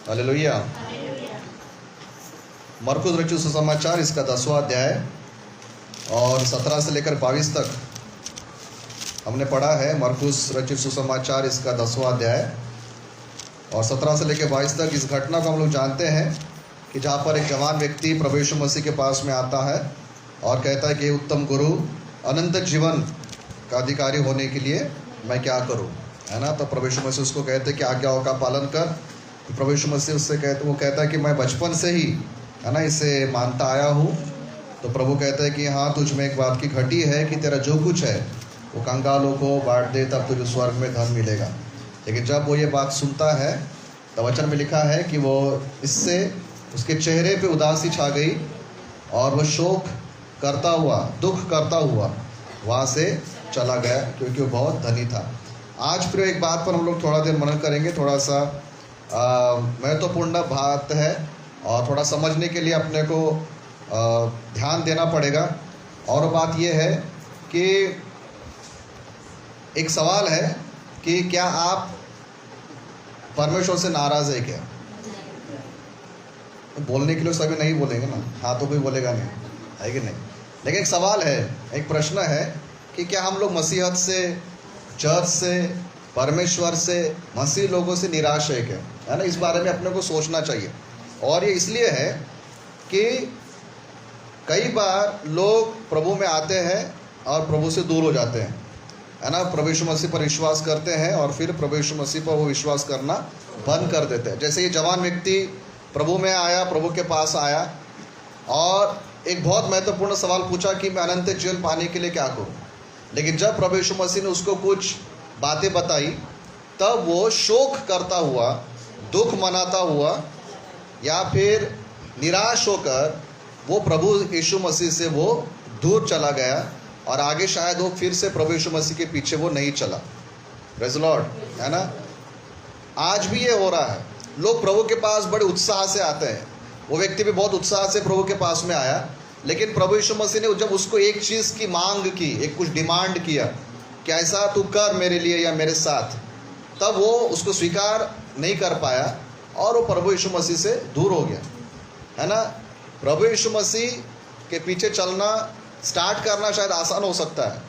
Hallelujah. मरकुस रचित सुसमाचार इसका 10वां अध्याय और 17 से लेकर 22 तक हमने पढ़ा है। मरकुस रचित सुसमाचार इसका 10वां अध्याय और 17 से लेकर 22 तक इस घटना को हम लोग जानते हैं कि जहाँ पर एक जवान व्यक्ति प्रभु यीशु मसीह के पास में आता है और कहता है कि उत्तम गुरु, अनंत जीवन का अधिकारी होने के लिए मैं क्या करूं, है ना। तो प्रभु यीशु मसीह उसको कहते हैं कि आज्ञाओं का पालन कर। तो प्रभु यीशु मसीह उससे वो कहता है कि मैं बचपन से ही, है ना, इसे मानता आया हूँ। तो प्रभु कहता है कि हाँ, तुझ में एक बात की घटी है कि तेरा जो कुछ है वो कंगालों को बांट दे, तब तुझे स्वर्ग में धन मिलेगा। लेकिन जब वो ये बात सुनता है तो वचन में लिखा है कि वो इससे उसके चेहरे पे उदासी छा गई और वह शोक करता हुआ, दुख करता हुआ वहाँ से चला गया, क्योंकि वो बहुत धनी था। आज फिर एक बात पर हम लोग थोड़ा देर मनन करेंगे। थोड़ा सा महत्वपूर्ण बात है और थोड़ा समझने के लिए अपने को ध्यान देना पड़ेगा। और बात यह है कि एक सवाल है कि क्या आप परमेश्वर से नाराज है क्या? बोलने के लिए सभी नहीं बोलेंगे ना, हाँ तो कोई बोलेगा नहीं, है कि नहीं। लेकिन एक सवाल है, एक प्रश्न है कि क्या हम लोग मसीहत से, चर्च से, परमेश्वर से, मसीह लोगों से निराश है क्या, है ना। इस बारे में अपने को सोचना चाहिए। और ये इसलिए है कि कई बार लोग प्रभु में आते हैं और प्रभु से दूर हो जाते हैं, है ना। प्रभु यीशु मसीह पर विश्वास करते हैं और फिर प्रभु यीशु मसीह पर वो विश्वास करना बंद कर देते हैं। जैसे ये जवान व्यक्ति प्रभु में आया, प्रभु के पास आया और एक बहुत महत्वपूर्ण सवाल पूछा कि मैं अनंत जीवन पाने के लिए क्या करूं। लेकिन जब प्रभु यीशु मसीह ने उसको कुछ बातें बताई, तब वो शोक करता हुआ, दुख मनाता हुआ या फिर निराश होकर वो प्रभु यीशु मसीह से वो दूर चला गया और आगे शायद वो फिर से प्रभु यीशु मसीह के पीछे वो नहीं चला। प्रेज़ द लॉर्ड, है ना। आज भी ये हो रहा है, लोग प्रभु के पास बड़े उत्साह से आते हैं। वो व्यक्ति भी बहुत उत्साह से प्रभु के पास में आया, लेकिन प्रभु यीशु मसीह ने जब उसको एक चीज़ की मांग की, एक कुछ डिमांड किया कि ऐसा तू कर मेरे लिए या मेरे साथ, तब वो उसको स्वीकार नहीं कर पाया और वो प्रभु यीशु मसीह से दूर हो गया, है ना। प्रभु यीशु मसीह के पीछे चलना, स्टार्ट करना शायद आसान हो सकता है,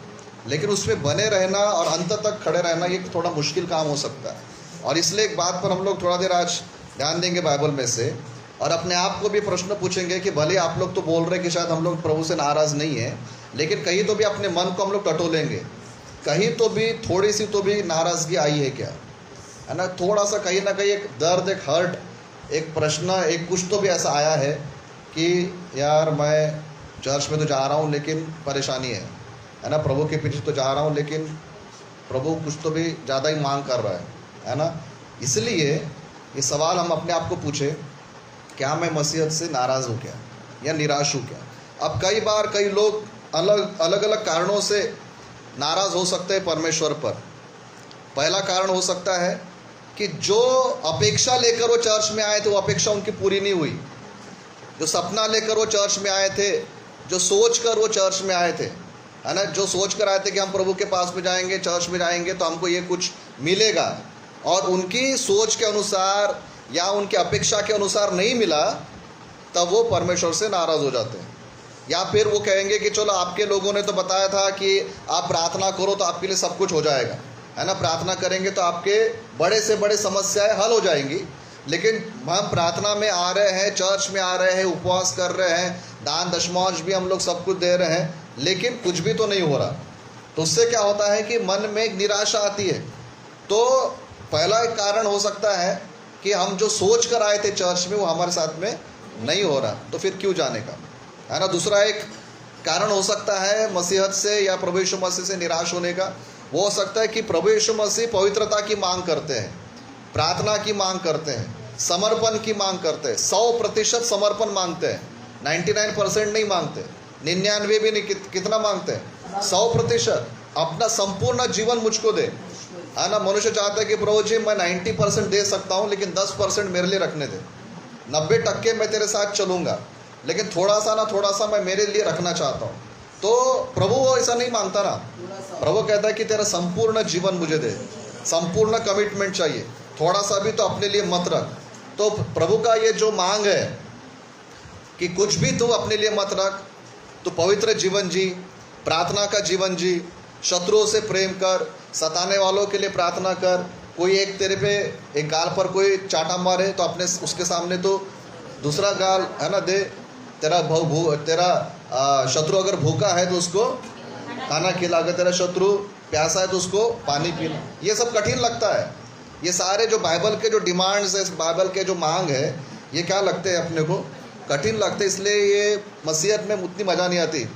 लेकिन उसमें बने रहना और अंत तक खड़े रहना ये थोड़ा मुश्किल काम हो सकता है। और इसलिए एक बात पर हम लोग थोड़ा देर आज ध्यान देंगे बाइबल में से, और अपने आप को भी प्रश्न पूछेंगे कि भले आप लोग तो बोल रहे हैं कि शायद हम लोग प्रभु से नाराज़ नहीं है, लेकिन कहीं तो भी अपने मन को हम लोग टटोलेंगे, कहीं तो भी थोड़ी सी तो भी नाराज़गी आई है क्या, है ना। थोड़ा सा कहीं ना कहीं एक दर्द, एक हर्ट, एक प्रश्न, एक कुछ तो भी ऐसा आया है कि यार मैं चर्च में तो जा रहा हूँ लेकिन परेशानी है ना। प्रभु के पीछे तो जा रहा हूँ लेकिन प्रभु कुछ तो भी ज़्यादा ही मांग कर रहा है ना। इसलिए ये सवाल हम अपने आप को पूछे, क्या मैं मसीहत से नाराज़ हूँ क्या या निराश हूँ क्या। अब कई बार कई लोग अलग अलग कारणों से नाराज़ हो सकते हैं परमेश्वर पर। पहला कारण हो सकता है कि जो अपेक्षा लेकर वो चर्च में आए थे वो अपेक्षा उनकी पूरी नहीं हुई। जो सपना लेकर वो चर्च में आए थे, जो सोच कर वो चर्च में आए थे, है ना, जो सोच कर आए थे कि हम प्रभु के पास में जाएंगे, चर्च में जाएंगे तो हमको ये कुछ मिलेगा, और उनकी सोच के अनुसार या उनकी अपेक्षा के अनुसार नहीं मिला, तब वो परमेश्वर से नाराज़ हो जाते हैं। या फिर वो कहेंगे कि चलो आपके लोगों ने तो बताया था कि आप प्रार्थना करो तो आपके लिए सब कुछ हो जाएगा, है ना, प्रार्थना करेंगे तो आपके बड़े से बड़े समस्याएं हल हो जाएंगी। लेकिन हम प्रार्थना में आ रहे हैं, चर्च में आ रहे हैं, उपवास कर रहे हैं, दान दशमांश भी हम लोग सब कुछ दे रहे हैं, लेकिन कुछ भी तो नहीं हो रहा। तो उससे क्या होता है कि मन में एक निराशा आती है। तो पहला एक कारण हो सकता है कि हम जो सोच कर आए थे चर्च में वो हमारे साथ में नहीं हो रहा, तो फिर क्यों जाने का, है ना। दूसरा एक कारण हो सकता है मसीहत से या प्रभु यीशु मसीह से निराश होने का, वो हो सकता है कि प्रभु यीशु मसीह पवित्रता की मांग करते हैं, प्रार्थना की मांग करते हैं, समर्पण की मांग करते हैं, 100% समर्पण मांगते हैं, 99% नहीं मांगते, 99 भी नहीं, कितना मांगते हैं, 100%। अपना संपूर्ण जीवन मुझको दे, है ना। मनुष्य चाहता है कि प्रभु जी मैं 90% दे सकता हूँ लेकिन 10% मेरे लिए रखने दे, 90% मैं तेरे साथ चलूँगा लेकिन थोड़ा सा मैं मेरे लिए रखना चाहता हूँ। तो प्रभु वो ऐसा नहीं मांगता ना। प्रभु कहता है कि तेरा संपूर्ण जीवन मुझे दे, संपूर्ण कमिटमेंट चाहिए, थोड़ा सा भी तो अपने लिए मत रख, तो प्रभु का ये जो मांग है कि कुछ भी तू अपने लिए मत रख, तो पवित्र जीवन जी, प्रार्थना का जीवन जी, शत्रुओं से प्रेम कर, सताने वालों के लिए प्रार्थना कर। कोई एक तेरे पे एक गाल पर कोई चाटा मारे तो अपने उसके सामने तो दूसरा गाल है ना दे। तेरा शत्रु अगर भूखा है तो उसको खाना खिला, अगर तेरा शत्रु प्यासा है तो उसको पानी पीना। ये सब कठिन लगता है, ये सारे जो बाइबल के जो डिमांड्स है, बाइबल के जो मांग है, ये क्या लगते हैं अपने को, कठिन लगते हैं। इसलिए ये मसीहत में उतनी मज़ा नहीं आती।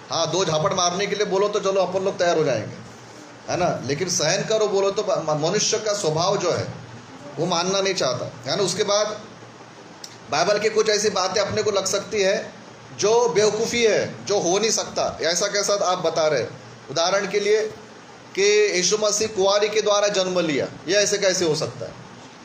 हाँ, 2 झापड़ मारने के लिए बोलो तो चलो अपन लोग तैयार हो जाएंगे, है ना, लेकिन सहन करो बोलो तो मनुष्य का स्वभाव जो है वो मानना नहीं चाहता, है ना। उसके बाद बाइबल की कुछ ऐसी बातें अपने को लग सकती है जो बेवकूफ़ी है, जो हो नहीं सकता। ऐसा कैसा आप बता रहे, उदाहरण के लिए कि यीशु मसीह कुंवारी के द्वारा जन्म लिया, ये ऐसे कैसे हो सकता है।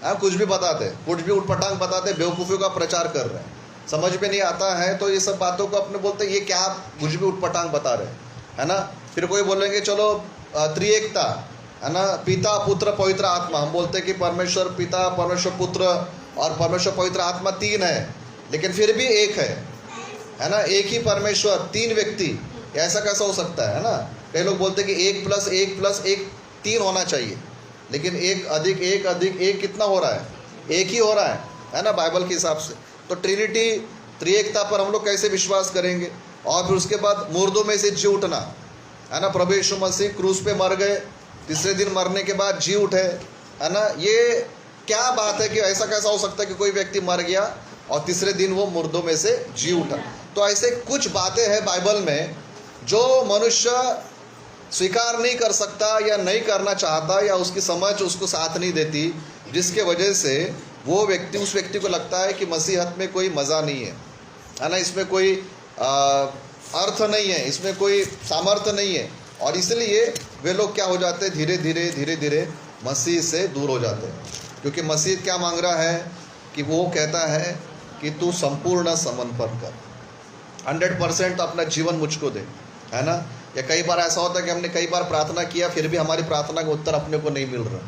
हम कुछ भी बताते, कुछ भी उठपटांग बताते, बेवकूफ़ियों का प्रचार कर रहे हैं, समझ में नहीं आता है तो ये सब बातों को अपने बोलते हैं ये क्या आप कुछ भी उठपटांग बता रहे हैं, है ना। फिर कोई बोलेंगे चलो त्रिएकता, है ना, पिता पुत्र पवित्र आत्मा, हम बोलते हैं कि परमेश्वर पिता, परमेश्वर पुत्र और परमेश्वर पवित्र आत्मा 3 है, लेकिन फिर भी एक है ना, एक ही परमेश्वर 3 व्यक्ति, ऐसा कैसा हो सकता है ना। कई लोग बोलते हैं कि 1 + 1 + 1 3 होना चाहिए, लेकिन 1 + 1 + 1 कितना हो रहा है, एक ही हो रहा है ना बाइबल के हिसाब से। तो ट्रिनिटी, त्रिएकता पर हम लोग कैसे विश्वास करेंगे। और फिर उसके बाद मुर्दों में से जी उठना, है ना, प्रभु यीशु मसीह क्रूस पे मर गए, तीसरे दिन मरने के बाद जी उठे, है ना। ये क्या बात है कि ऐसा कैसा हो सकता है कि कोई व्यक्ति मर गया और तीसरे दिन वो मुर्दों में से जी उठा। तो ऐसे कुछ बातें हैं बाइबल में जो मनुष्य स्वीकार नहीं कर सकता या नहीं करना चाहता, या उसकी समझ उसको साथ नहीं देती, जिसके वजह से वो व्यक्ति, उस व्यक्ति को लगता है कि मसीहत में कोई मज़ा नहीं है ना, इसमें कोई अर्थ नहीं है, इसमें कोई सामर्थ्य नहीं है। और इसलिए वे लोग क्या हो जाते हैं, धीरे धीरे मसीह से दूर हो जाते हैं। क्योंकि मसीह क्या मांग रहा है कि वो कहता है कि तू संपूर्ण समर्पण कर, 100% अपना जीवन मुझको दे, है ना। या कई बार ऐसा होता है कि हमने कई बार प्रार्थना किया, फिर भी हमारी प्रार्थना का उत्तर अपने को नहीं मिल रहा।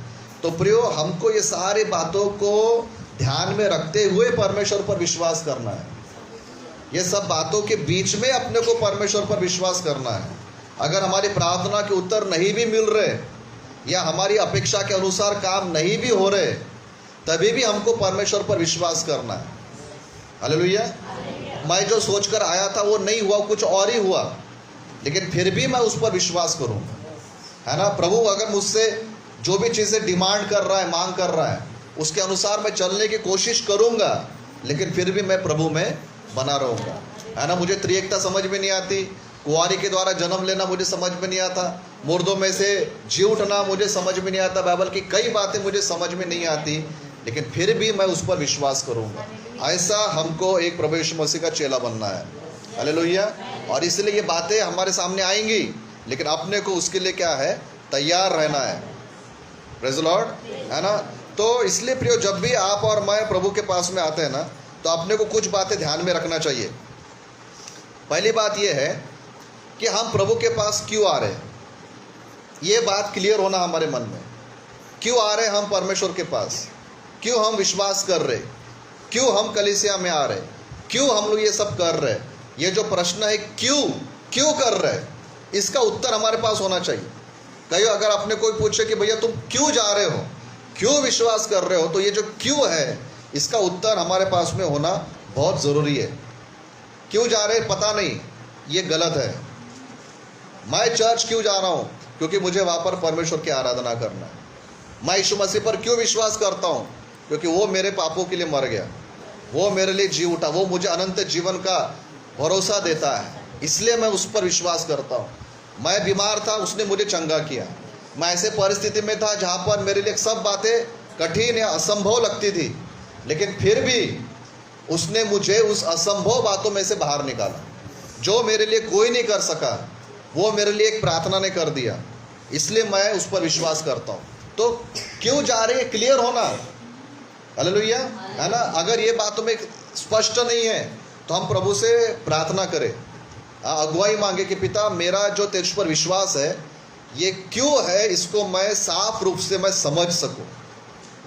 तो प्रियो, हमको ये सारी बातों को ध्यान में रखते हुए परमेश्वर पर विश्वास करना है। ये सब बातों के बीच में अपने को परमेश्वर पर विश्वास करना है। अगर हमारी प्रार्थना के उत्तर नहीं भी मिल रहे या हमारी अपेक्षा के अनुसार काम नहीं भी हो रहे, तभी भी हमको परमेश्वर पर विश्वास करना है। हालेलुया। मैं जो सोचकर आया था वो नहीं हुआ, कुछ और ही हुआ, लेकिन फिर भी मैं उस पर विश्वास करूँगा, है ना। प्रभु अगर मुझसे जो भी चीज़ें डिमांड कर रहा है, मांग कर रहा है, उसके अनुसार मैं चलने की कोशिश करूँगा, लेकिन फिर भी मैं प्रभु में बना रहूँगा, है ना। मुझे त्रिएकता समझ में नहीं आती, कुंवारी के द्वारा जन्म लेना मुझे समझ में नहीं आता, मुर्दों में से जी उठना मुझे समझ में नहीं आता, बाइबल की कई बातें मुझे समझ में नहीं आती, लेकिन फिर भी मैं उस पर विश्वास करूँगा। ऐसा हमको एक प्रभु यीशु मसीह का चेला बनना है। हालेलुया। और इसलिए ये बातें हमारे सामने आएंगी, लेकिन अपने को उसके लिए क्या है, तैयार रहना है। प्रेज़ द लॉर्ड, है ना। तो इसलिए प्रियो, जब भी आप और मैं प्रभु के पास में आते हैं ना, तो अपने को कुछ बातें ध्यान में रखना चाहिए। पहली बात यह है कि हम प्रभु के पास क्यों आ रहे हैं, ये बात क्लियर होना हमारे मन में। क्यों आ रहे हम परमेश्वर के पास, क्यों हम विश्वास कर रहे, क्यों हम कलीसिया में आ रहे, क्यों हम लोग ये सब कर रहे, ये जो प्रश्न है क्यों कर रहे, इसका उत्तर हमारे पास होना चाहिए। कहीं अगर आपने कोई पूछे कि भैया तुम क्यों जा रहे हो, क्यों विश्वास कर रहे हो, तो ये जो क्यों है, इसका उत्तर हमारे पास में होना बहुत ज़रूरी है। क्यों जा रहे पता नहीं, ये गलत है। मैं चर्च क्यों जा रहा हूँ, क्योंकि मुझे वहाँ पर परमेश्वर की आराधना करना है। मैं यीशु मसीह पर क्यों विश्वास करता हूँ, क्योंकि वो मेरे पापों के लिए मर गया, वो मेरे लिए जी उठा, वो मुझे अनंत जीवन का भरोसा देता है, इसलिए मैं उस पर विश्वास करता हूँ। मैं बीमार था, उसने मुझे चंगा किया। मैं ऐसे परिस्थिति में था जहाँ पर मेरे लिए सब बातें कठिन या असंभव लगती थी, लेकिन फिर भी उसने मुझे उस असंभव बातों में से बाहर निकाला। जो मेरे लिए कोई नहीं कर सका, वो मेरे लिए एक प्रार्थना ने कर दिया, इसलिए मैं उस पर विश्वास करता हूँ। तो क्यों जा रहे हैं, क्लियर होना। हालेलुया, है ना। अगर ये बातों में स्पष्ट नहीं है तो हम प्रभु से प्रार्थना करें, अगुवाई मांगे कि पिता, मेरा जो तेज पर विश्वास है ये क्यों है, इसको मैं साफ रूप से मैं समझ सकूं।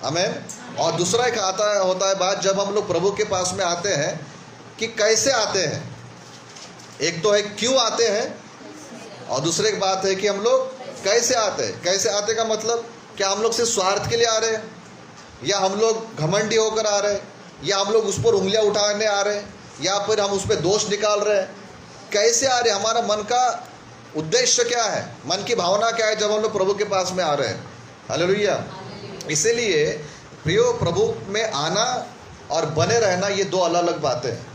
आमीन। और दूसरा एक होता है बात, जब हम लोग प्रभु के पास में आते हैं कि कैसे आते हैं। एक तो है क्यों आते हैं, और दूसरी एक बात है कि हम लोग कैसे आते हैं। कैसे आते का मतलब, क्या हम लोग सिर्फ स्वार्थ के लिए आ रहे हैं, या हम लोग घमंडी होकर आ रहे हैं, या हम लोग उस पर उंगलियां उठाने आ रहे हैं, या फिर हम उस पर दोष निकाल रहे हैं। कैसे आ रहे हैं, हमारा मन का उद्देश्य क्या है, मन की भावना क्या है जब हम लोग प्रभु के पास में आ रहे हैं। हालेलुया। इसीलिए प्रियो, प्रभु में आना और बने रहना ये दो अलग अलग बातें हैं।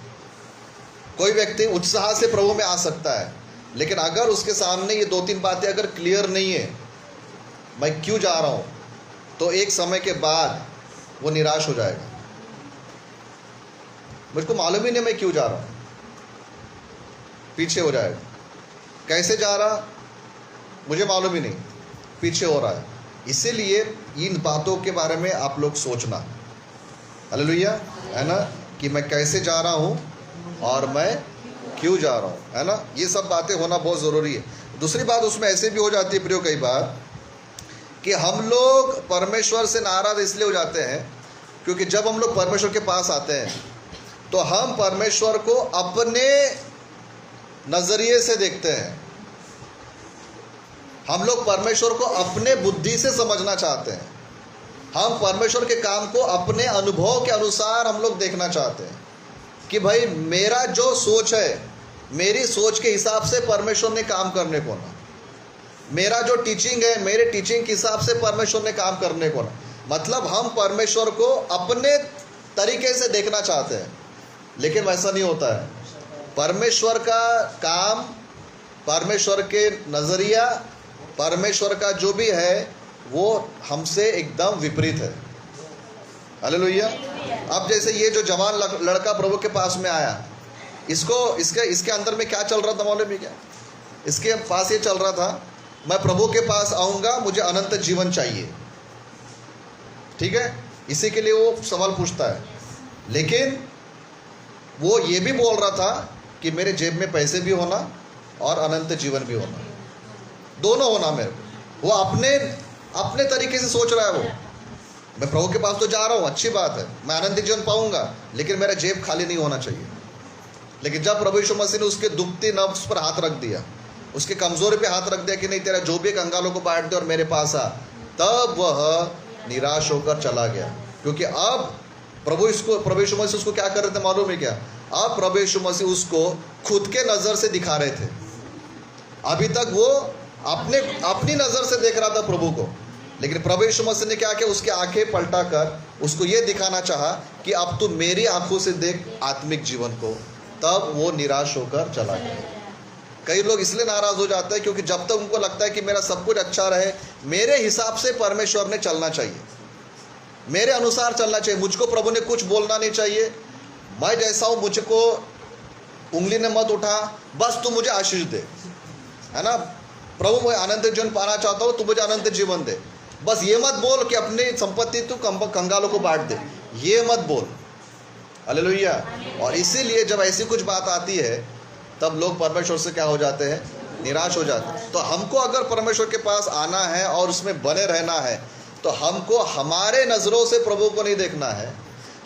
कोई व्यक्ति उत्साह से प्रभु में आ सकता है, लेकिन अगर उसके सामने ये दो तीन बातें अगर क्लियर नहीं है, मैं क्यों जा रहा हूं, तो एक समय के बाद वो निराश हो जाएगा। मुझको मालूम ही नहीं मैं क्यों जा रहा हूं, पीछे हो जाएगा। कैसे जा रहा मुझे मालूम ही नहीं, पीछे हो रहा है। इसीलिए इन बातों के बारे में आप लोग सोचना, हालेलुया, है ना, कि मैं कैसे जा रहा हूं और मैं क्यों जा रहा हूं, है ना। ये सब बातें होना बहुत ज़रूरी है। दूसरी बात उसमें ऐसे भी हो जाती है प्रियो कई बार कि हम लोग परमेश्वर से नाराज इसलिए हो जाते हैं क्योंकि जब हम लोग परमेश्वर के पास आते हैं तो हम परमेश्वर को अपने नज़रिए से देखते हैं। हम लोग परमेश्वर को अपने बुद्धि से समझना चाहते हैं। हम परमेश्वर के काम को अपने अनुभव के अनुसार हम लोग देखना चाहते हैं कि भाई मेरा जो सोच है, मेरी सोच के हिसाब से परमेश्वर ने काम करने को ना, मेरा जो टीचिंग है, मेरे टीचिंग के हिसाब से परमेश्वर ने काम करने को ना। मतलब हम परमेश्वर को अपने तरीके से देखना चाहते हैं, लेकिन वैसा नहीं होता है। परमेश्वर का काम, परमेश्वर के नज़रिया, परमेश्वर का जो भी है वो हमसे एकदम विपरीत है। हालेलुया। अब जैसे ये जो जवान लड़का प्रभु के पास में आया, इसके अंदर में क्या चल रहा था मालूम है क्या? इसके पास ये चल रहा था, मैं प्रभु के पास आऊँगा, मुझे अनंत जीवन चाहिए। ठीक है, इसी के लिए वो सवाल पूछता है। लेकिन वो ये भी बोल रहा था कि मेरे जेब में पैसे भी होना और अनंत जीवन भी होना, दोनों होना मेरे को। वो अपने तरीके से सोच रहा है। वो मैं प्रभु के पास तो जा रहा हूँ, अच्छी बात है, मैं अनंत जीवन पाऊंगा, लेकिन मेरा जेब खाली नहीं होना चाहिए। लेकिन जब प्रभु यीशु मसीह ने उसके दुखती नफ्स पर हाथ रख दिया, उसके कमजोरी पे हाथ रख दिया कि नहीं तेरा जो भी कंगालों को बांट दे और मेरे पास आ, तब वह निराश होकर चला गया। क्योंकि अब प्रभु यीशु मसीह उसको क्या कर रहे थे मालूम है क्या? अब प्रभु यीशु मसीह उसको खुद के नज़र से दिखा रहे थे। अभी तक वो अपनी नज़र से देख रहा था प्रभु को, लेकिन प्रभु यीशु मसीह ने क्या किया? उसकी आंखें पलटा कर उसको ये दिखाना चाहा कि अब तू मेरी आंखों से देख आत्मिक जीवन को। तब वो निराश होकर चला गया। कई लोग इसलिए नाराज हो जाते हैं क्योंकि जब तक उनको लगता है कि मेरा सब कुछ अच्छा रहे, मेरे हिसाब से परमेश्वर ने चलना चाहिए, मेरे अनुसार चलना चाहिए, मुझको प्रभु ने कुछ बोलना नहीं चाहिए, मैं जैसा हूँ मुझको उंगली ने मत उठा, बस तू मुझे आशीष दे, है ना। प्रभु मैं अनंत जीवन पाना चाहता हूँ, तू मुझे अनंत जीवन दे। बस ये मत बोल कि अपनी संपत्ति तू कंगालों को बांट दे, ये मत बोल। हालेलुया। और इसीलिए जब ऐसी कुछ बात आती है तब लोग परमेश्वर से क्या हो जाते हैं? निराश हो जाते हैं। तो हमको अगर परमेश्वर के पास आना है और उसमें बने रहना है तो हमको हमारे नज़रों से प्रभु को नहीं देखना है,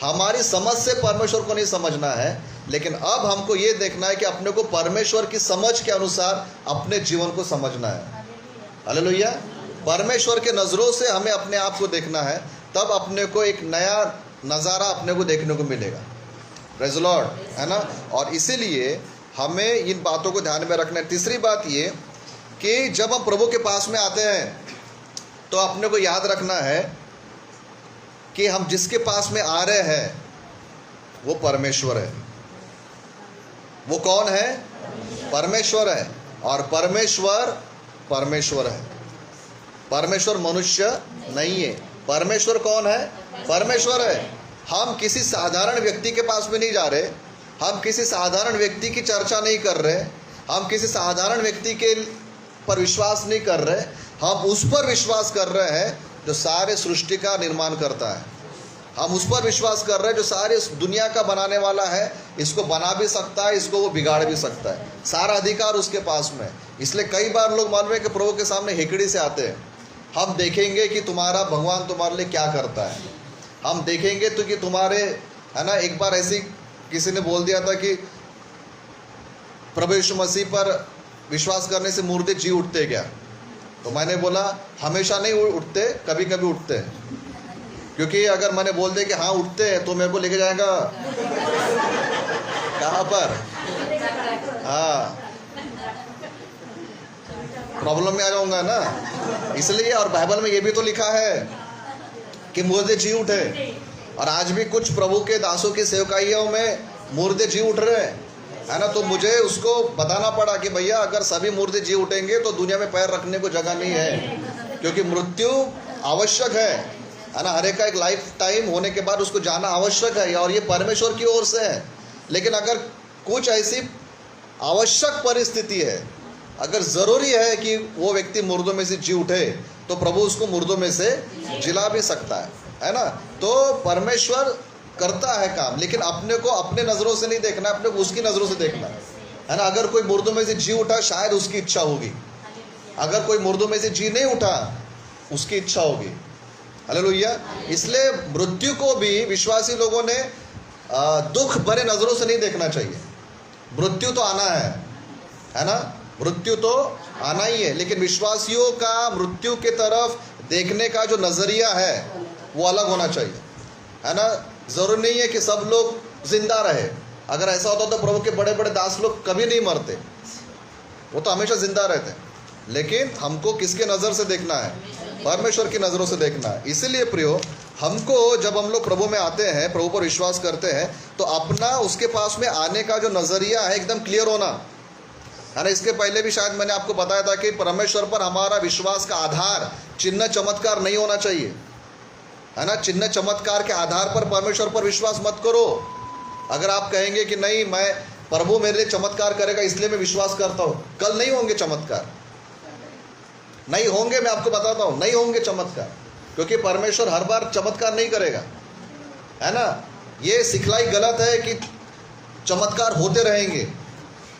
हमारी समझ से परमेश्वर को नहीं समझना है, लेकिन अब हमको ये देखना है कि अपने को परमेश्वर की समझ के अनुसार अपने जीवन को समझना है। हालेलुया। परमेश्वर के नज़रों से हमें अपने आप को देखना है, तब अपने को एक नया नज़ारा अपने को देखने को मिलेगा। प्रेज़ द लॉर्ड, है ना। और इसीलिए हमें इन बातों को ध्यान में रखना है। तीसरी बात ये कि जब हम प्रभु के पास में आते हैं तो अपने को याद रखना है कि हम जिसके पास में आ रहे हैं वो परमेश्वर है। वो कौन है? परमेश्वर है। और परमेश्वर है। परमेश्वर मनुष्य नहीं है। परमेश्वर कौन है? परमेश्वर है। हम किसी साधारण व्यक्ति के पास में नहीं जा रहे, हम किसी साधारण व्यक्ति की चर्चा नहीं कर रहे, हम किसी साधारण व्यक्ति के पर विश्वास नहीं कर रहे, हम उस पर विश्वास कर रहे हैं जो सारे सृष्टि का निर्माण करता है। हम उस पर विश्वास कर रहे हैं जो सारी दुनिया का बनाने वाला है, इसको बना भी सकता है, इसको वो बिगाड़ भी सकता है, सारा अधिकार उसके पास में। इसलिए कई बार लोग मालूम है कि प्रभु के सामने हेकड़ी से आते हैं, हम देखेंगे कि तुम्हारा भगवान तुम्हारे लिए क्या करता है, हम देखेंगे तो कि तुम्हारे, है ना, एक बार ऐसी किसी ने बोल दिया था कि प्रभु यीशु मसीह पर विश्वास करने से मुर्दे जी उठते क्या? तो मैंने बोला हमेशा नहीं उठते, कभी कभी उठते हैं। क्योंकि अगर मैंने बोल दिया कि हाँ उठते हैं तो मेरे को लेके जाएगा कहाँ पर? हाँ, प्रॉब्लम में आ जाऊंगा ना, इसलिए। और बाइबल में ये भी तो लिखा है कि मुर्दे जी उठे, और आज भी कुछ प्रभु के दासों की सेवकाइयों में मुर्दे जी उठ रहे हैं, है ना। तो मुझे उसको बताना पड़ा कि भैया अगर सभी मुर्दे जी उठेंगे तो दुनिया में पैर रखने को जगह नहीं है, क्योंकि मृत्यु आवश्यक है ना। हर एक का एक लाइफ टाइम होने के बाद उसको जाना आवश्यक है, और ये परमेश्वर की ओर से है। लेकिन अगर कुछ ऐसी आवश्यक परिस्थिति है, अगर ज़रूरी है कि वो व्यक्ति मुर्दों में से जी उठे, तो प्रभु उसको मुर्दों में से जिला भी सकता है ना। तो परमेश्वर करता है काम, लेकिन अपने को अपने नज़रों से नहीं देखना, अपने को उसकी नज़रों से देखना है ना। अगर कोई मुर्दों में से जी उठा, शायद उसकी इच्छा होगी। अगर कोई मुर्दों में से जी नहीं उठा, उसकी इच्छा होगी। हालेलुया। इसलिए मृत्यु को भी विश्वासी लोगों ने दुख भरे नज़रों से नहीं देखना चाहिए। मृत्यु तो आना है ना, मृत्यु तो आना ही है, लेकिन विश्वासियों का मृत्यु के तरफ देखने का जो नज़रिया है वो अलग होना चाहिए, है ना। ज़रूरी नहीं है कि सब लोग जिंदा रहे। अगर ऐसा होता तो प्रभु के बड़े बड़े दास लोग कभी नहीं मरते, वो तो हमेशा जिंदा रहते हैं। लेकिन हमको किसके नज़र से देखना है? परमेश्वर की नज़रों से देखना है। इसीलिए प्रियो, हमको जब हम लोग प्रभु में आते हैं, प्रभु पर विश्वास करते हैं, तो अपना उसके पास में आने का जो नज़रिया है एकदम क्लियर होना, है ना। इसके पहले भी शायद मैंने आपको बताया था कि परमेश्वर पर हमारा विश्वास का आधार चिन्ह चमत्कार नहीं होना चाहिए, है ना। चिन्ह चमत्कार के आधार पर परमेश्वर पर विश्वास मत करो। अगर आप कहेंगे कि नहीं, मैं प्रभु मेरे लिए चमत्कार करेगा इसलिए मैं विश्वास करता हूँ, कल नहीं होंगे चमत्कार, नहीं होंगे। मैं आपको बताता हूँ, नहीं होंगे चमत्कार, क्योंकि परमेश्वर हर बार चमत्कार नहीं करेगा, है ना। ये सिखलाई गलत है कि चमत्कार होते रहेंगे।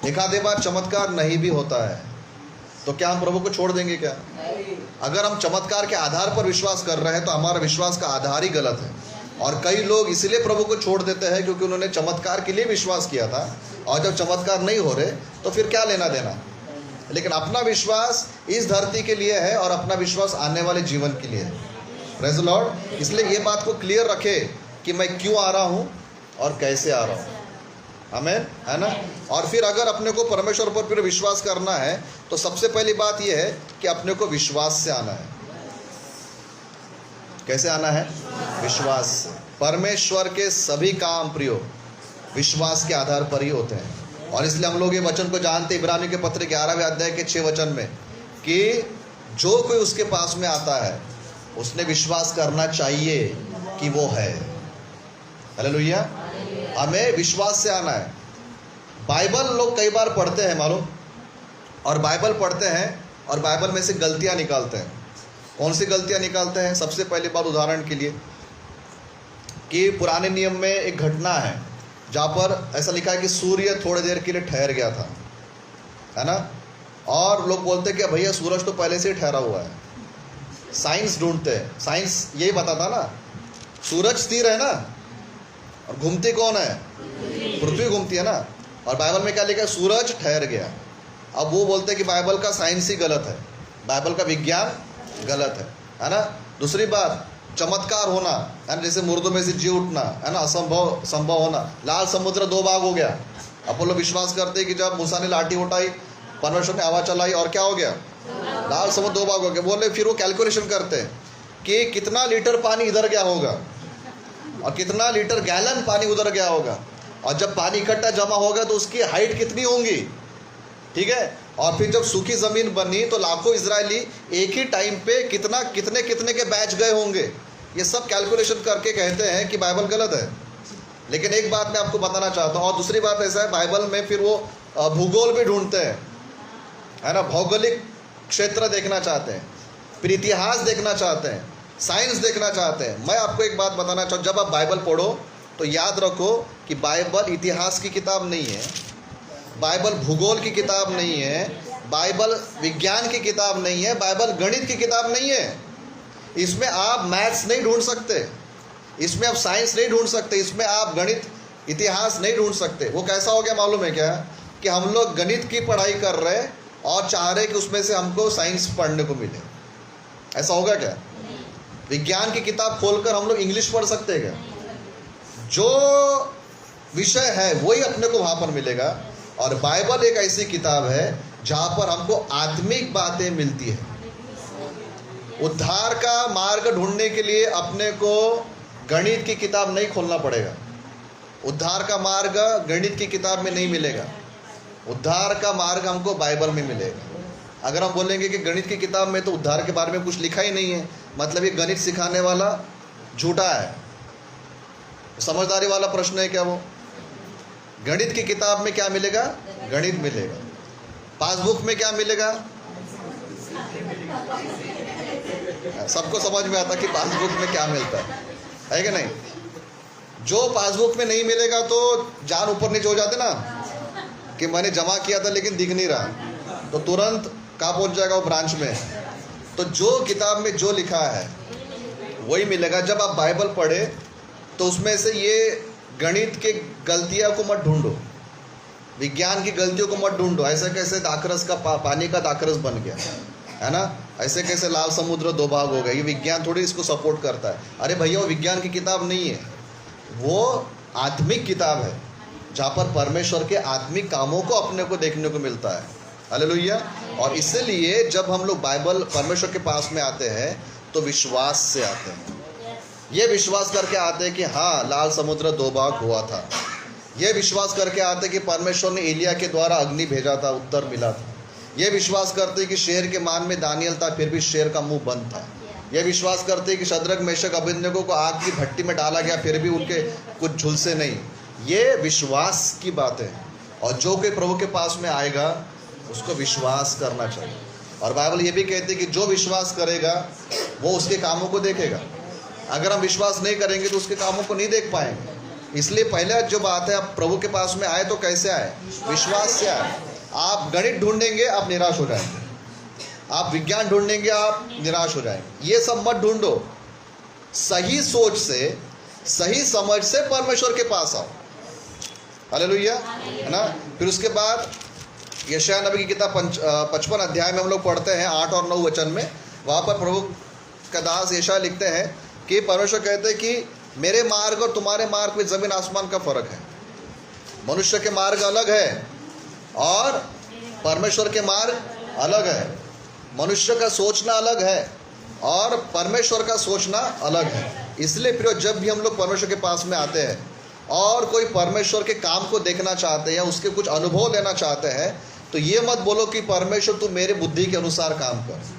एक आधे बार चमत्कार नहीं भी होता है तो क्या हम प्रभु को छोड़ देंगे क्या? अगर हम चमत्कार के आधार पर विश्वास कर रहे हैं तो हमारा विश्वास का आधार ही गलत है। और कई लोग इसलिए प्रभु को छोड़ देते हैं क्योंकि उन्होंने चमत्कार के लिए विश्वास किया था, और जब चमत्कार नहीं हो रहे तो फिर क्या लेना देना। लेकिन अपना विश्वास इस धरती के लिए है और अपना विश्वास आने वाले जीवन के लिए है। Praise the Lord. इसलिए ये बात को क्लियर रखे कि मैं क्यों आ रहा हूँ और कैसे आ रहा हूँ, आमीन, है ना। और फिर अगर अपने को परमेश्वर पर फिर विश्वास करना है तो सबसे पहली बात यह है कि अपने को विश्वास से आना है। कैसे आना है? विश्वास से। परमेश्वर के सभी काम प्रियो विश्वास के आधार पर ही होते हैं। और इसलिए हम लोग ये वचन को जानते, इब्रानियों के पत्र 11वें अध्याय के 6 वचन में, कि जो कोई उसके पास में आता है उसने विश्वास करना चाहिए कि वो है। हालेलुया। हमें विश्वास से आना है। बाइबल लोग कई बार पढ़ते हैं मालूम, और बाइबल पढ़ते हैं और बाइबल में से गलतियां निकालते हैं। कौन सी गलतियां निकालते हैं? सबसे पहली बात उदाहरण के लिए कि पुराने नियम में एक घटना है जहाँ पर ऐसा लिखा है कि सूर्य थोड़ी देर के लिए ठहर गया था, है ना। और लोग बोलते हैं कि भैया सूरज तो पहले से ही ठहरा हुआ है। साइंस ढूंढते हैं, साइंस यही बताता ना, सूरज स्थिर है ना, और घूमती कौन है? पृथ्वी घूमती है ना। और बाइबल में क्या लिखा है? सूरज ठहर गया। अब वो बोलते हैं कि बाइबल का साइंस ही गलत है, बाइबल का विज्ञान गलत है ना। दूसरी बात, चमत्कार होना, है ना, जैसे मुर्दों में से जी उठना, है ना, असंभव संभव होना। लाल समुद्र 2 भाग हो गया। अपन लोग विश्वास करते हैं कि जब मूसा ने लाठी उठाई, परमेश्वर ने हवा चलाई और क्या हो गया? लाल समुद्र 2 भाग हो गया। बोले फिर वो कैलकुलेशन करते हैं कि कितना लीटर पानी इधर गया होगा और कितना लीटर गैलन पानी उधर गया होगा, और जब पानी इकट्ठा जमा होगा तो उसकी हाइट कितनी होंगी, ठीक है। और फिर जब सूखी ज़मीन बनी तो लाखों इजरायली एक ही टाइम पे कितने के बैच गए होंगे। ये सब कैलकुलेशन करके कहते हैं कि बाइबल गलत है। लेकिन एक बात मैं आपको बताना चाहता हूँ, और दूसरी बात ऐसा है, बाइबल में फिर वो भूगोल भी ढूंढते हैं, है ना, भौगोलिक क्षेत्र देखना चाहते हैं, फिर इतिहास देखना चाहते हैं, साइंस देखना चाहते हैं। मैं आपको एक बात बताना चाहूँ, जब आप बाइबल पढ़ो तो याद रखो कि बाइबल इतिहास की किताब नहीं है, बाइबल भूगोल की किताब नहीं है, बाइबल विज्ञान की किताब नहीं है, बाइबल गणित की किताब नहीं है। इसमें आप मैथ्स नहीं ढूंढ सकते, इसमें आप साइंस नहीं ढूंढ सकते, इसमें आप गणित इतिहास नहीं ढूंढ सकते। वो कैसा हो गया मालूम है क्या, कि हम लोग गणित की पढ़ाई कर रहे और चाह रहे कि उसमें से हमको साइंस पढ़ने को मिले। ऐसा होगा क्या? विज्ञान की किताब खोलकर हम लोग इंग्लिश पढ़ सकते हैं क्या? जो विषय है वही अपने को वहां पर मिलेगा। और बाइबल एक ऐसी किताब है जहां पर हमको आत्मिक बातें मिलती है। उद्धार का मार्ग ढूंढने के लिए अपने को गणित की किताब नहीं खोलना पड़ेगा। उद्धार का मार्ग गणित की किताब में नहीं मिलेगा, उद्धार का मार्ग हमको बाइबल में मिलेगा। अगर हम बोलेंगे कि गणित की किताब में तो उद्धार के बारे में कुछ लिखा ही नहीं है, मतलब ये गणित सिखाने वाला झूठा है। समझदारी वाला प्रश्न है क्या वो? गणित की किताब में क्या मिलेगा? गणित मिलेगा। पासबुक में क्या मिलेगा? सबको समझ में आता कि पासबुक में क्या मिलता है कि नहीं? जो पासबुक में नहीं मिलेगा तो जान ऊपर नीचे हो जाते ना, कि मैंने जमा किया था लेकिन दिख नहीं रहा, तो तुरंत कहाँ पहुंच जाएगा? वो ब्रांच में। तो जो किताब में जो लिखा है वही मिलेगा। जब आप बाइबल पढ़े तो उसमें से ये गणित के गलतियों को मत ढूंढो, विज्ञान की गलतियों को मत ढूंढो। ऐसे कैसे दाखरस का पानी का दाखरस बन गया है ना, ऐसे कैसे लाल समुद्र दो भाग हो गया, ये विज्ञान थोड़ी इसको सपोर्ट करता है। अरे भैया, वो विज्ञान की किताब नहीं है, वो आत्मिक किताब है जहाँ पर परमेश्वर के आत्मिक कामों को अपने को देखने को मिलता है। हालेलुया। और इसलिए जब हम लोग बाइबल परमेश्वर के पास में आते हैं तो विश्वास से आते हैं। ये विश्वास करके आते हैं कि हाँ, लाल समुद्र दो भाग हुआ था। ये विश्वास करके आते कि परमेश्वर ने एलिया के द्वारा अग्नि भेजा था, उत्तर मिला था। ये विश्वास करते कि शेर के मान में दानियल था, फिर भी शेर का मुंह बंद था। ये विश्वास करते कि शद्रक मेशक अबेदनगो को आग की भट्टी में डाला गया, फिर भी उनके कुछ झुलसे नहीं। ये विश्वास की बात है। और जो कोई प्रभु के पास में आएगा उसको विश्वास करना चाहिए। और बाइबल ये भी कहती है कि जो विश्वास करेगा वो उसके कामों को देखेगा। अगर हम विश्वास नहीं करेंगे तो उसके कामों को नहीं देख पाएंगे। इसलिए पहले जो बात है, आप प्रभु के पास में आए तो कैसे आए? विश्वास से आए। आप गणित ढूंढेंगे आप निराश हो जाएंगे, आप विज्ञान ढूंढेंगे आप निराश हो जाएंगे। ये सब मत ढूंढो, सही सोच से, सही समझ से परमेश्वर के पास आओ। हालेलुया, है ना। फिर उसके बाद यशायाह नबी की किताब 55 अध्याय में हम लोग पढ़ते हैं 8 और 9 वचन में। वहाँ पर प्रभु का दास यशायाह लिखते हैं कि परमेश्वर कहते हैं कि मेरे मार्ग और तुम्हारे मार्ग में ज़मीन आसमान का फ़र्क है। मनुष्य के मार्ग अलग है और परमेश्वर के मार्ग अलग है। मनुष्य का सोचना अलग है और परमेश्वर का सोचना अलग है। इसलिए फिर जब भी हम लोग परमेश्वर के पास में आते हैं और कोई परमेश्वर के काम को देखना चाहते हैं, उसके कुछ अनुभव लेना चाहते हैं, तो ये मत बोलो कि परमेश्वर तू मेरे बुद्धि के अनुसार काम कर।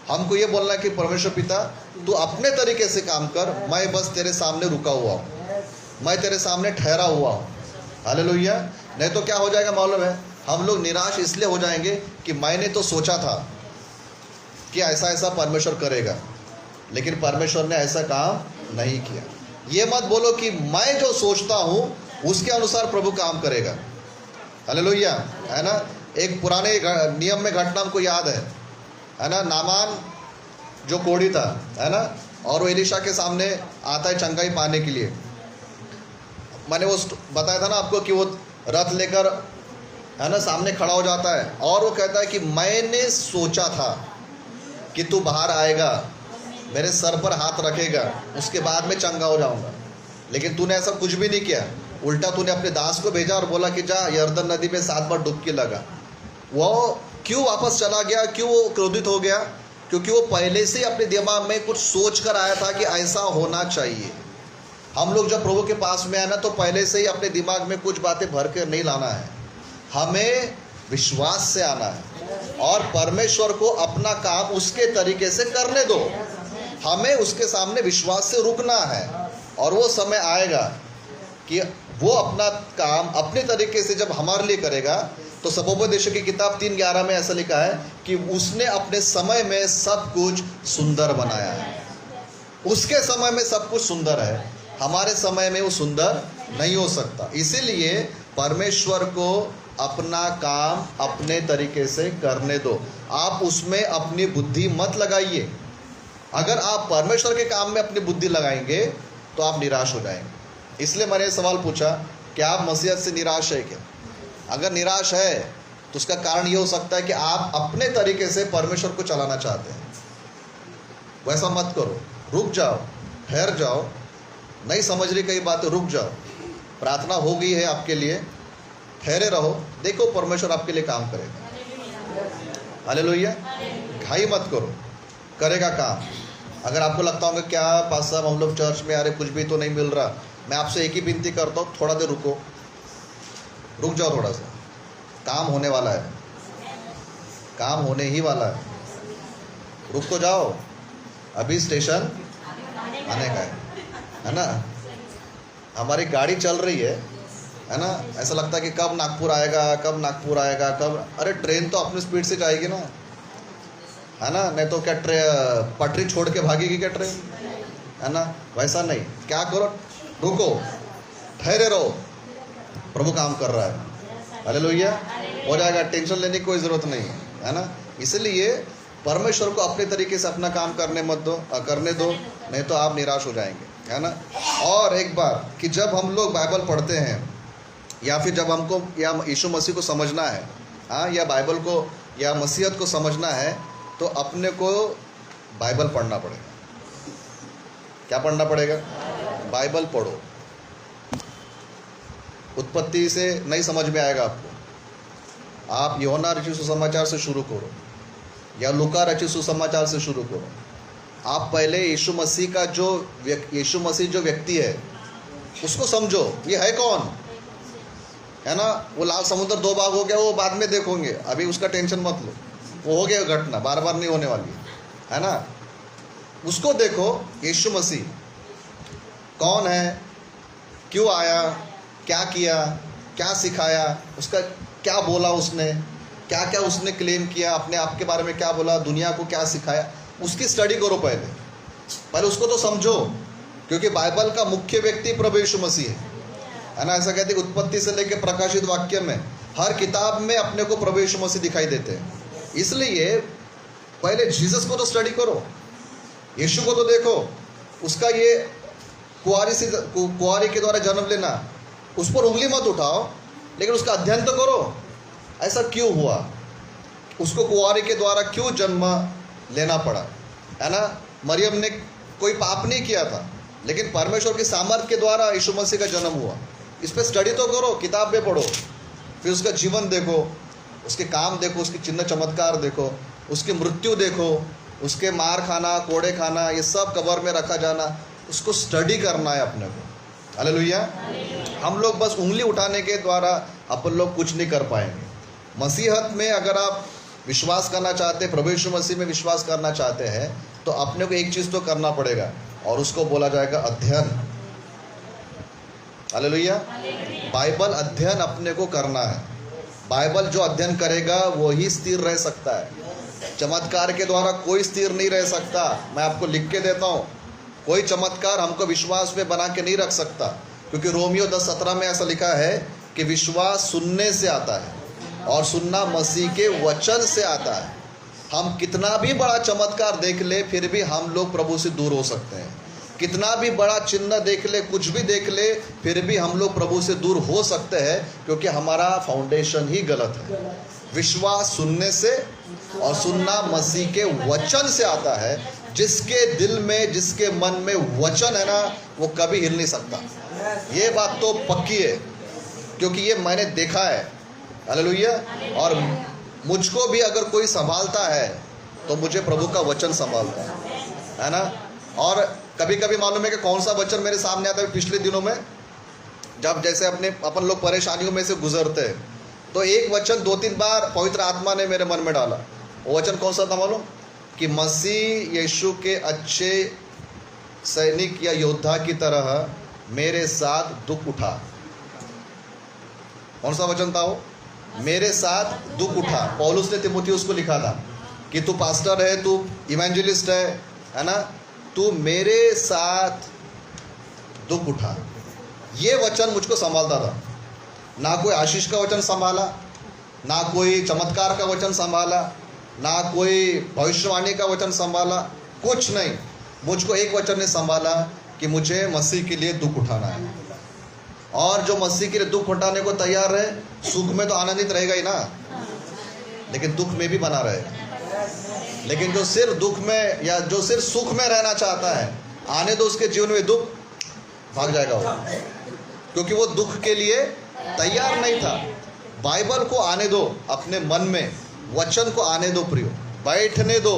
हमको ये बोलना है कि परमेश्वर पिता तू अपने तरीके से काम कर, मैं बस तेरे सामने रुका हुआ हूँ, मैं तेरे सामने ठहरा हुआ हूँ। हालेलुया। नहीं तो क्या हो जाएगा मालूम है? हम लोग निराश इसलिए हो जाएंगे कि मैंने तो सोचा था कि ऐसा ऐसा परमेश्वर करेगा, लेकिन परमेश्वर ने ऐसा काम नहीं किया। ये मत बोलो कि मैं जो सोचता हूँ उसके अनुसार प्रभु काम करेगा। हालेलुया, है ना। एक पुराने नियम में घटना हमको याद है ना। नामान जो कोढ़ी था, है ना, और वो एलीशा के सामने आता है चंगाई पाने के लिए। मैंने वो बताया था ना आपको कि वो रथ लेकर, है ना, सामने खड़ा हो जाता है और वो कहता है कि मैंने सोचा था कि तू बाहर आएगा, मेरे सर पर हाथ रखेगा, उसके बाद में चंगा हो जाऊंगा, लेकिन तूने ऐसा कुछ भी नहीं किया। उल्टा तूने अपने दास को भेजा और बोला कि जा यर्दन नदी में 7 बार डुबकी लगा। वो क्यों वापस चला गया? क्यों वो क्रोधित हो गया? क्योंकि वो पहले से ही अपने दिमाग में कुछ सोच कर आया था कि ऐसा होना चाहिए। हम लोग जब प्रभु के पास में आए ना, तो पहले से ही अपने दिमाग में कुछ बातें भर कर नहीं लाना है, हमें विश्वास से आना है और परमेश्वर को अपना काम उसके तरीके से करने दो। हमें उसके सामने विश्वास से रुकना है और वो समय आएगा कि वो अपना काम अपने तरीके से जब हमारे लिए करेगा। तो सपोपदेश की किताब 3:11 में ऐसा लिखा है कि उसने अपने समय में सब कुछ सुंदर बनाया है। उसके समय में सब कुछ सुंदर है, हमारे समय में वो सुंदर नहीं हो सकता। इसीलिए परमेश्वर को अपना काम अपने तरीके से करने दो। आप उसमें अपनी बुद्धि मत लगाइए। अगर आप परमेश्वर के काम में अपनी बुद्धि लगाएंगे तो आप निराश हो जाएंगे। इसलिए मैंने सवाल पूछा कि आप मसीहत से निराश है क्या? अगर निराश है तो उसका कारण ये हो सकता है कि आप अपने तरीके से परमेश्वर को चलाना चाहते हैं। वैसा मत करो, रुक जाओ, ठहर जाओ, नहीं समझ रही कई बातें, रुक जाओ। प्रार्थना हो गई है आपके लिए, ठहरे रहो, देखो परमेश्वर आपके लिए काम करेगा। हालेलुया। घाई मत करो, करेगा काम। अगर आपको लगता होगा क्या पास साहब हम लोग चर्च में आ रहे, कुछ भी तो नहीं मिल रहा, मैं आपसे एक ही विनती करता हूँ, थोड़ा देर रुको, रुक जाओ थोड़ा सा। काम होने वाला है, काम होने ही वाला है, रुक तो जाओ। अभी स्टेशन आने का है ना? हमारी गाड़ी चल रही है ना? ऐसा लगता है कि कब नागपुर आएगा, कब नागपुर आएगा, कब। अरे ट्रेन तो अपनी स्पीड से जाएगी ना, है ना? नहीं तो क्या पटरी छोड़ के भागेगी क्या ट्रेन, है ना? वैसा नहीं, क्या करो, रुको, ठहरे रहो, प्रभु काम कर रहा है। हालेलुया। हो जाएगा, टेंशन लेने की कोई ज़रूरत नहीं है ना? इसलिए परमेश्वर को अपने तरीके से अपना काम करने दो, नहीं तो आप निराश हो जाएंगे, है ना? और एक बार कि जब हम लोग बाइबल पढ़ते हैं या फिर जब हमको या यीशु मसीह को समझना है, हाँ, या बाइबल को या मसीहत को समझना है, तो अपने को बाइबल पढ़ना पड़ेगा। क्या पढ़ना पड़ेगा? बाइबल पढ़ो। उत्पत्ति से नहीं समझ में आएगा आपको, आप यूहन्ना रचित सुसमाचार से शुरू करो या लूका रचित सुसमाचार से शुरू करो। आप पहले यीशु मसीह जो व्यक्ति है उसको समझो, ये है कौन, है ना? वो लाल समुद्र 2 भाग हो गया, वो बाद में देखोगे, अभी उसका टेंशन मत लो, वो हो गया घटना, बार बार नहीं होने वाली है ना? उसको देखो, यीशु मसीह कौन है, क्यों आया, क्या किया, क्या सिखाया, उसका क्या बोला उसने, क्या क्या उसने क्लेम किया, अपने आप के बारे में क्या बोला, दुनिया को क्या सिखाया, उसकी स्टडी करो पहले उसको तो समझो। क्योंकि बाइबल का मुख्य व्यक्ति प्रभु यीशु मसीह है ना? ऐसा कहते हैं उत्पत्ति से लेकर प्रकाशित वाक्य में हर किताब में अपने को प्रभु यीशु मसीह दिखाई देते हैं। इसलिए पहले जीसस को तो स्टडी करो, यीशु को तो देखो, उसका ये कुंवारी के द्वारा जन्म लेना, उस पर उंगली मत उठाओ, लेकिन उसका अध्ययन तो करो, ऐसा क्यों हुआ, उसको कुंवारी के द्वारा क्यों जन्म लेना पड़ा, है ना? मरियम ने कोई पाप नहीं किया था, लेकिन परमेश्वर की सामर्थ के द्वारा यीशु मसीह का जन्म हुआ। इस पर स्टडी तो करो, किताब में पढ़ो, फिर उसका जीवन देखो, उसके काम देखो, उसके चिन्ह चमत्कार देखो, उसकी मृत्यु देखो, उसके मार खाना, कोड़े खाना, ये सब कब्र में रखा जाना, उसको स्टडी करना है अपने को। हालेलुया। हम लोग बस उंगली उठाने के द्वारा अपन लोग कुछ नहीं कर पाएंगे। मसीहत में अगर आप विश्वास करना चाहते हैं, प्रभु यीशु मसीह में विश्वास करना चाहते हैं, तो अपने को एक चीज़ तो करना पड़ेगा, और उसको बोला जाएगा अध्ययन। हालेलुया। बाइबल अध्ययन अपने को करना है। बाइबल जो अध्ययन करेगा वो ही स्थिर रह सकता है। चमत्कार के द्वारा कोई स्थिर नहीं रह सकता। मैं आपको लिख के देता हूँ, कोई चमत्कार हमको विश्वास में बना के नहीं रख सकता, क्योंकि रोमियो 10:17 में ऐसा लिखा है कि विश्वास सुनने से आता है और सुनना मसीह के वचन से आता है। हम कितना भी बड़ा चमत्कार देख ले, फिर भी हम लोग प्रभु से दूर हो सकते हैं। कितना भी बड़ा चिन्ह देख ले, कुछ भी देख ले, फिर भी हम लोग प्रभु से दूर हो सकते हैं, क्योंकि हमारा फाउंडेशन ही गलत है। विश्वास सुनने से और सुनना मसीह के वचन से आता है। जिसके दिल में, जिसके मन में वचन है ना, वो कभी हिल नहीं सकता। ये बात तो पक्की है, क्योंकि ये मैंने देखा है। हालेलुया। और मुझको भी अगर कोई संभालता है तो मुझे प्रभु का वचन संभालता है ना? और कभी कभी मालूम है कि कौन सा वचन मेरे सामने आता है। पिछले दिनों में जब जैसे अपन लोग परेशानियों में से गुजरते हैं, तो एक वचन 2-3 बार पवित्र आत्मा ने मेरे मन में डाला। वो वचन कौन सा था मालूम? कि मसीह यीशु के अच्छे सैनिक या योद्धा की तरह मेरे साथ दुख उठा। कौन सा वचन था वो? मेरे साथ दुख उठा। पौलुस ने तीमुथियुस को लिखा था कि तू पास्टर है, तू इवेंजलिस्ट है ना, तू मेरे साथ दुख उठा। ये वचन मुझको संभालता था। ना कोई आशीष का वचन संभाला, ना कोई चमत्कार का वचन संभाला, ना कोई भविष्यवाणी का वचन संभाला, कुछ नहीं। मुझको एक वचन ने संभाला कि मुझे मसीह के लिए दुख उठाना है, और जो मसीह के लिए दुख उठाने को तैयार है, सुख में तो आनंदित रहेगा ही ना, लेकिन दुख में भी बना रहेगा। लेकिन जो सिर्फ दुख में या जो सिर्फ सुख में रहना चाहता है, आने दो उसके जीवन में दुख, भाग जाएगा वो, क्योंकि वो दुख के लिए तैयार नहीं था। बाइबल को आने दो अपने मन में, वचन को आने दो प्रियो, बैठने दो।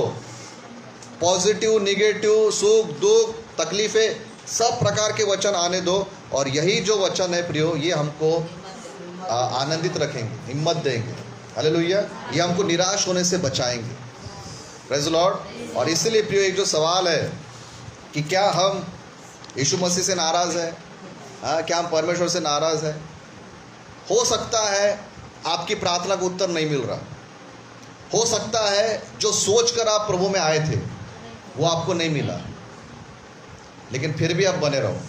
पॉजिटिव निगेटिव, सुख दुख तकलीफें, सब प्रकार के वचन आने दो, और यही जो वचन है प्रियो, ये हमको आनंदित रखेंगे, हिम्मत देंगे। हालेलुया। ये हमको निराश होने से बचाएंगे। Praise the Lord. और इसीलिए प्रियो एक जो सवाल है कि क्या हम यीशु मसीह से नाराज़ है? क्या हम परमेश्वर से नाराज़ है? हो सकता है आपकी प्रार्थना का उत्तर नहीं मिल रहा, हो सकता है जो सोचकर आप प्रभु में आए थे वो आपको नहीं मिला, लेकिन फिर भी आप बने रहो।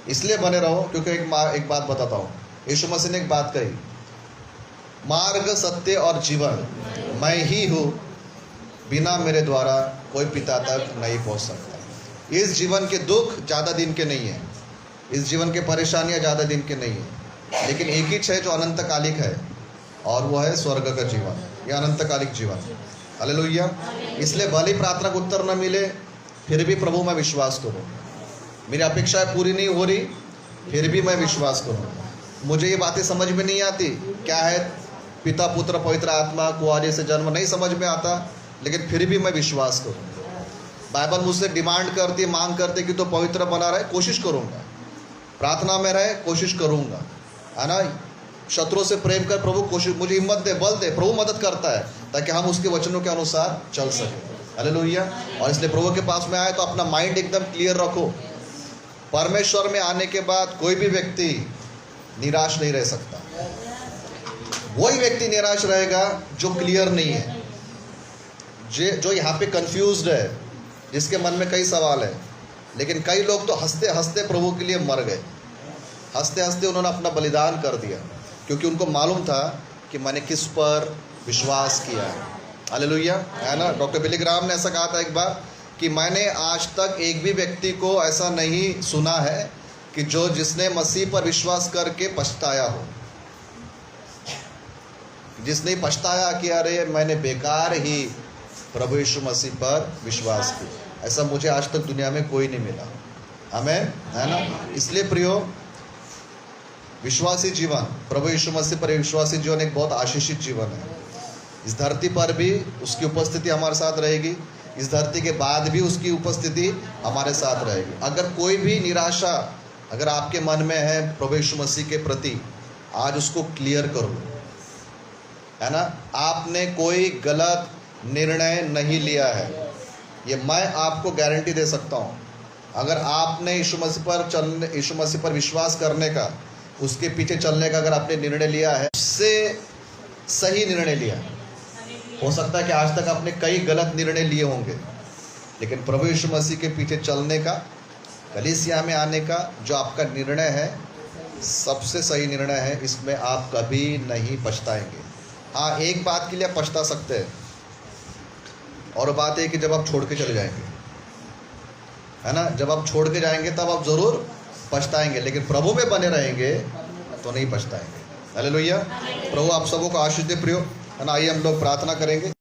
इसलिए बने रहो क्योंकि एक बात बताता हूँ, यीशु मसीह ने एक बात कही, मार्ग सत्य और जीवन मैं ही हूँ, बिना मेरे द्वारा कोई पिता तक नहीं पहुँच सकता। इस जीवन के दुख ज़्यादा दिन के नहीं है, इस जीवन के परेशानियाँ ज़्यादा दिन के नहीं है, लेकिन एक ही है जो अनंतकालिक है, और वो है स्वर्ग का जीवन, या अनंतकालिक जीवन। हालेलुया। इसलिए भले ही प्रार्थना का उत्तर न मिले, फिर भी प्रभु मैं विश्वास करूँ। मेरी अपेक्षाएं पूरी नहीं हो रही, फिर भी मैं विश्वास करूँ। मुझे ये बातें समझ में नहीं आती, क्या है पिता पुत्र पवित्र आत्मा, कुआरे से जन्म, नहीं समझ में आता, लेकिन फिर भी मैं विश्वास करूँ। बाइबल मुझसे डिमांड करती, मांग करती कि तो पवित्र बना रहे, कोशिश करूँगा, प्रार्थना में रहे, कोशिश करूँगा, है ना। शत्रु से प्रेम कर, प्रभु कोशिश, मुझे हिम्मत दे, बल दे, प्रभु मदद करता है ताकि हम उसके वचनों के अनुसार चल सकें। हालेलुया। और इसलिए प्रभु के पास में आए तो अपना माइंड एकदम क्लियर रखो। परमेश्वर में आने के बाद कोई भी व्यक्ति निराश नहीं रह सकता। वही व्यक्ति निराश रहेगा जो क्लियर नहीं है, जो यहाँ पे कंफ्यूज्ड है, जिसके मन में कई सवाल है। लेकिन कई लोग तो हंसते हंसते प्रभु के लिए मर गए, हंसते हंसते उन्होंने अपना बलिदान कर दिया, क्योंकि उनको मालूम था कि मैंने किस पर विश्वास किया है। हालेलुया, है ना। डॉक्टर बिली ग्राहम ने ऐसा कहा था एक बार कि मैंने आज तक एक भी व्यक्ति को ऐसा नहीं सुना है कि जिसने मसीह पर विश्वास करके पछताया हो, जिसने पछताया कि अरे मैंने बेकार ही प्रभु यीशु मसीह पर विश्वास किया, ऐसा मुझे आज तक दुनिया में कोई नहीं मिला। हमें, है ना। इसलिए प्रियो, विश्वासी जीवन, प्रभु यीशु मसीह पर विश्वासी जीवन एक बहुत आशीषित जीवन है। इस धरती पर भी उसकी उपस्थिति हमारे साथ रहेगी, इस धरती के बाद भी उसकी उपस्थिति हमारे साथ रहेगी। अगर कोई भी निराशा अगर आपके मन में है प्रभु यीशु मसीह के प्रति, आज उसको क्लियर करो, है ना। आपने कोई गलत निर्णय नहीं लिया है, ये मैं आपको गारंटी दे सकता हूँ। अगर आपने यीशु मसीह पर विश्वास करने का, उसके पीछे चलने का अगर आपने निर्णय लिया है, उससे सही निर्णय लिया। हो सकता है कि आज तक आपने कई गलत निर्णय लिए होंगे, लेकिन प्रभु यीशु मसीह के पीछे चलने का, कलीसिया में आने का जो आपका निर्णय है, सबसे सही निर्णय है। इसमें आप कभी नहीं पछताएंगे। हाँ, एक बात के लिए आप पछता सकते हैं, और बात है कि जब आप छोड़ के चले जाएंगे, है ना। जब आप छोड़ के जाएंगे तब आप ज़रूर पछताएंगे, लेकिन प्रभु में बने रहेंगे तो नहीं पछताएंगे। हालेलुया। प्रभु आप सबों को आशीष दे प्रियो, है ना। आइए हम लोग प्रार्थना करेंगे।